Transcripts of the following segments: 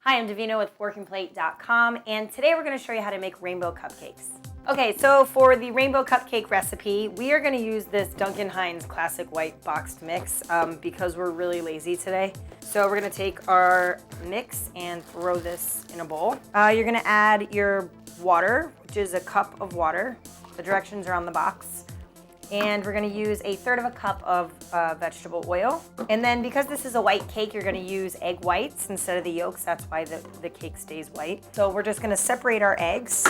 Hi, I'm Davina with workingplate.com, and today we're going to show you how to make rainbow cupcakes. Okay, so for the rainbow cupcake recipe, we are going to use this Duncan Hines classic white boxed mix because we're really lazy today. So we're going to take our mix and throw this in a bowl. You're going to add your water, which is a cup of water. The directions are on the box. And we're going to use 1/3 cup of vegetable oil. And then because this is a white cake, you're going to use egg whites instead of the yolks. That's why the cake stays white. So we're just going to separate our eggs.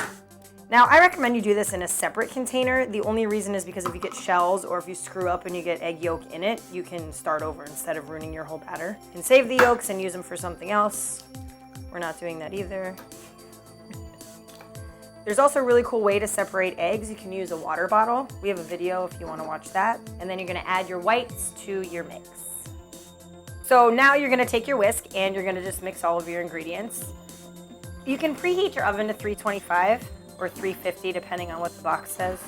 Now, I recommend you do this in a separate container. The only reason is because if you get shells or if you screw up and you get egg yolk in it, you can start over instead of ruining your whole batter. You can save the yolks and use them for something else. We're not doing that either. There's also a really cool way to separate eggs. You can use a water bottle. We have a video if you want to watch that. And then you're going to add your whites to your mix. So now you're going to take your whisk and you're going to just mix all of your ingredients. You can preheat your oven to 325 or 350 depending on what the box says.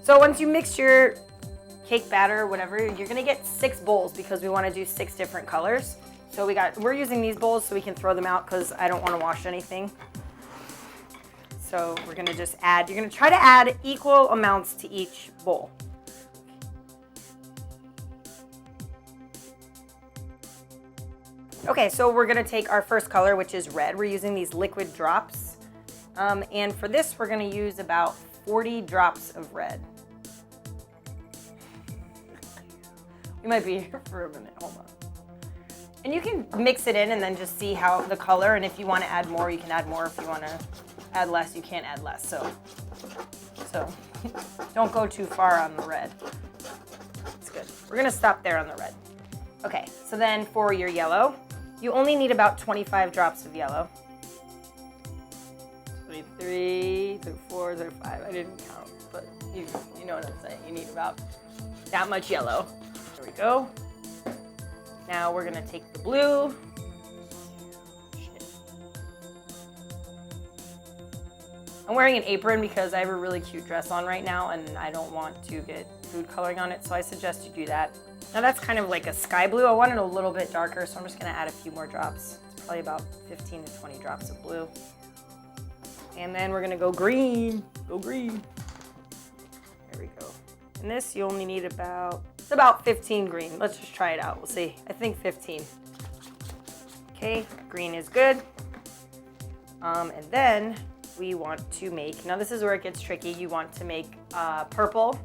So once you mix your cake batter or whatever, you're going to get 6 bowls because we want to do 6 different colors. So we're using these bowls so we can throw them out because I don't want to wash anything. So we're going to just add, you're going to try to add equal amounts to each bowl. Okay, so we're going to take our first color, which is red. We're using these liquid drops. And for this, we're going to use about 40 drops of red. We might be here for a minute, hold on. And you can mix it in and then just see how the color, and if you want to add more, you can add more. If you want to add less, you can't add less. So don't go too far on the red. It's good. We're going to stop there on the red. Okay, so then for your yellow, you only need about 25 drops of yellow. 23, 34, 35. I didn't count, but you know what I'm saying. You need about that much yellow. There we go. Now we're going to take the blue. I'm wearing an apron because I have a really cute dress on right now and I don't want to get food coloring on it, so I suggest you do that. Now that's kind of like a sky blue. I want it a little bit darker, so I'm just going to add a few more drops. It's probably about 15 to 20 drops of blue. And then we're going to go green. Go green. There we go. And this you only need it's about 15 green. Let's just try it out. We'll see. I think 15. Okay, green is good. And then we want to make, now this is where it gets tricky, you want to make purple.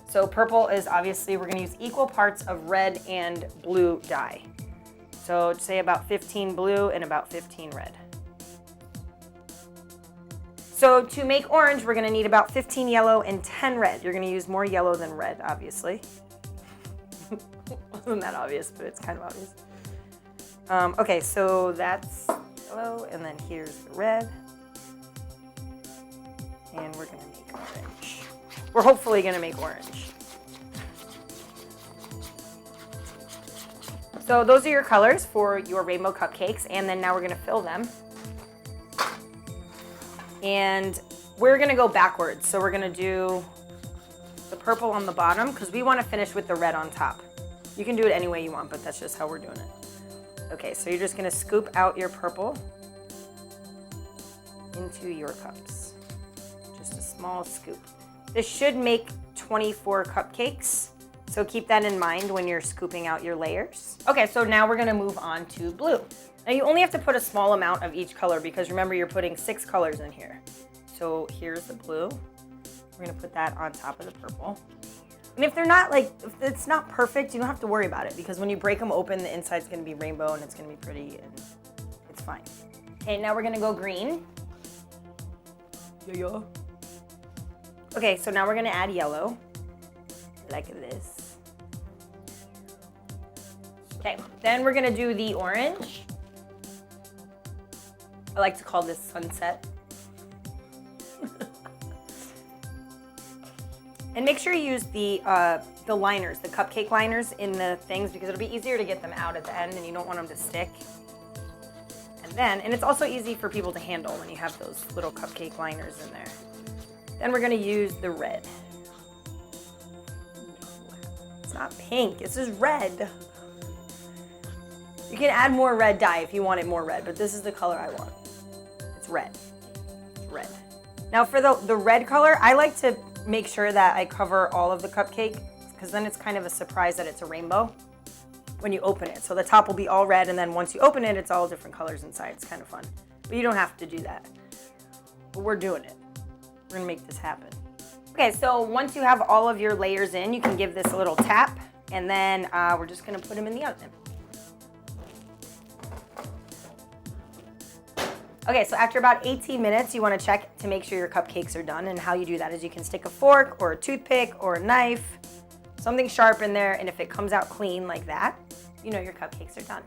So purple is obviously, we're going to use equal parts of red and blue dye. So say about 15 blue and about 15 red. So to make orange, we're going to need about 15 yellow and 10 red. You're going to use more yellow than red, obviously. Wasn't that obvious, but it's kind of obvious. Okay, so that's yellow, and then here's the red. And we're going to make orange. We're hopefully going to make orange. So those are your colors for your rainbow cupcakes, and then now we're going to fill them. And we're going to go backwards. So we're going to do the purple on the bottom because we want to finish with the red on top. You can do it any way you want, but that's just how we're doing it. Okay, so you're just going to scoop out your purple into your cups. Just a small scoop. This should make 24 cupcakes, so keep that in mind when you're scooping out your layers. Okay, so now we're gonna move on to blue. Now you only have to put a small amount of each color because remember you're putting 6 colors in here. So here's the blue. We're gonna put that on top of the purple. And if if it's not perfect, you don't have to worry about it because when you break them open, the inside's gonna be rainbow and it's gonna be pretty and it's fine. Okay, now we're gonna go green. Yeah. Okay, so now we're gonna add yellow, like this. Okay, then we're gonna do the orange. I like to call this sunset. And make sure you use the liners, the cupcake liners in the things because it'll be easier to get them out at the end and you don't want them to stick. And it's also easy for people to handle when you have those little cupcake liners in there. Then we're gonna use the red. It's not pink, this is red. You can add more red dye if you want it more red, but this is the color I want. It's red. Red. Now for the red color, I like to make sure that I cover all of the cupcake because then it's kind of a surprise that it's a rainbow when you open it. So the top will be all red, and then once you open it, it's all different colors inside. It's kind of fun. But you don't have to do that. But we're doing it. We're gonna make this happen. Okay, so once you have all of your layers in, you can give this a little tap, and then we're just gonna put them in the oven. Okay, so after about 18 minutes, you want to check to make sure your cupcakes are done, and how you do that is you can stick a fork or a toothpick or a knife, something sharp in there, and if it comes out clean like that, you know your cupcakes are done.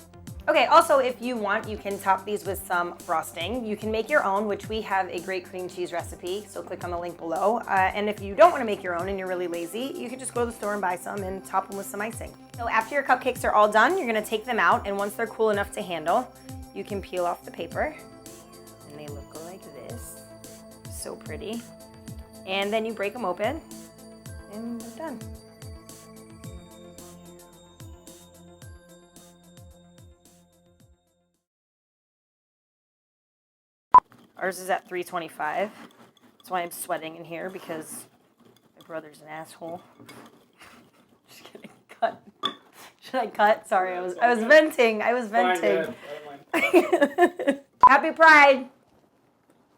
Okay, also if you want, you can top these with some frosting. You can make your own, which we have a great cream cheese recipe, so click on the link below. And if you don't want to make your own and you're really lazy, you can just go to the store and buy some and top them with some icing. So after your cupcakes are all done, you're going to take them out, and once they're cool enough to handle, you can peel off the paper. And they look like this. So pretty. And then you break them open, and they're done. Ours is at 325. That's why I'm sweating in here, because my brother's an asshole. Just kidding. Cut. Should I cut? Sorry, I was venting. I was venting. Happy Pride.